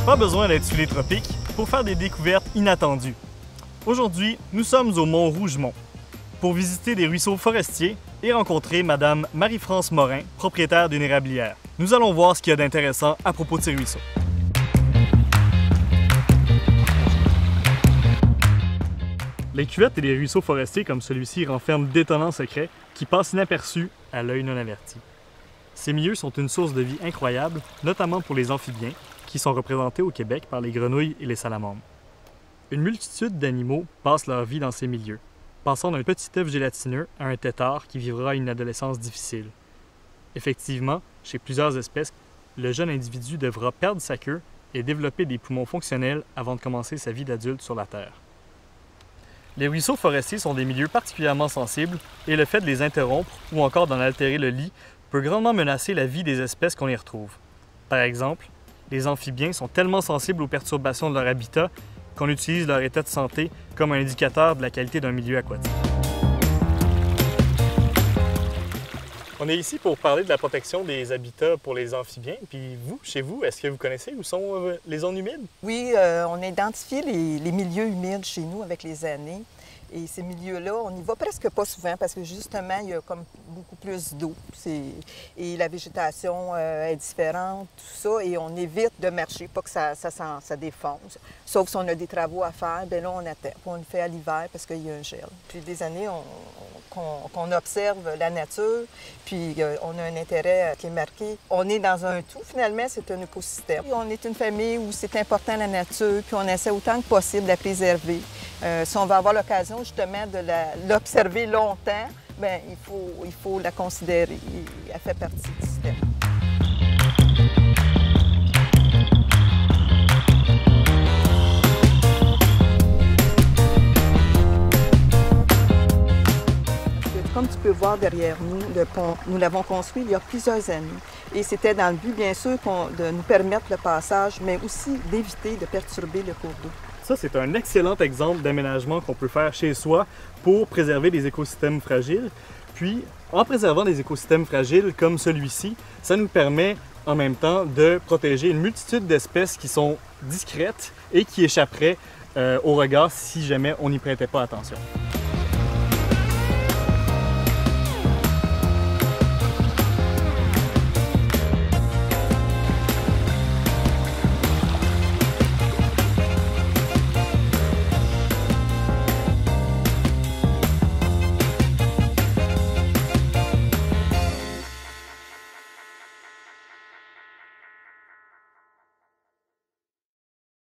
Pas besoin d'être sous les tropiques pour faire des découvertes inattendues. Aujourd'hui, nous sommes au Mont Rougemont pour visiter des ruisseaux forestiers et rencontrer Madame Marie-France Morin, propriétaire d'une érablière. Nous allons voir ce qu'il y a d'intéressant à propos de ces ruisseaux. Les cuvettes et les ruisseaux forestiers comme celui-ci renferment d'étonnants secrets qui passent inaperçus à l'œil non averti. Ces milieux sont une source de vie incroyable, notamment pour les amphibiens, qui sont représentés au Québec par les grenouilles et les salamandres. Une multitude d'animaux passent leur vie dans ces milieux, passant d'un petit œuf gélatineux à un tétard qui vivra une adolescence difficile. Effectivement, chez plusieurs espèces, le jeune individu devra perdre sa queue et développer des poumons fonctionnels avant de commencer sa vie d'adulte sur la Terre. Les ruisseaux forestiers sont des milieux particulièrement sensibles et le fait de les interrompre ou encore d'en altérer le lit peut grandement menacer la vie des espèces qu'on y retrouve. Par exemple, les amphibiens sont tellement sensibles aux perturbations de leur habitat qu'on utilise leur état de santé comme un indicateur de la qualité d'un milieu aquatique. On est ici pour parler de la protection des habitats pour les amphibiens. Puis vous, chez vous, est-ce que vous connaissez où sont les zones humides? Oui, on a identifié les milieux humides chez nous avec les années. Et ces milieux-là, on n'y va presque pas souvent parce que justement, il y a comme beaucoup plus d'eau. Et la végétation est différente, tout ça. Et on évite de marcher, pas que ça défonce. Sauf si on a des travaux à faire, bien là, on attend. On le fait à l'hiver parce qu'il y a un gel. Puis des années, qu'on observe la nature, puis on a un intérêt qui est marqué. On est dans un tout, finalement, c'est un écosystème. On est une famille où c'est important la nature, puis on essaie autant que possible de la préserver. Si on va avoir l'occasion justement de l'observer longtemps, bien, il faut la considérer. Elle fait partie du système. Comme tu peux voir derrière nous, le pont, nous l'avons construit il y a plusieurs années. Et c'était dans le but, bien sûr, de nous permettre le passage, mais aussi d'éviter de perturber le cours d'eau. Ça, c'est un excellent exemple d'aménagement qu'on peut faire chez soi pour préserver des écosystèmes fragiles. Puis, en préservant des écosystèmes fragiles comme celui-ci, ça nous permet en même temps de protéger une multitude d'espèces qui sont discrètes et qui échapperaient au regard si jamais on n'y prêtait pas attention.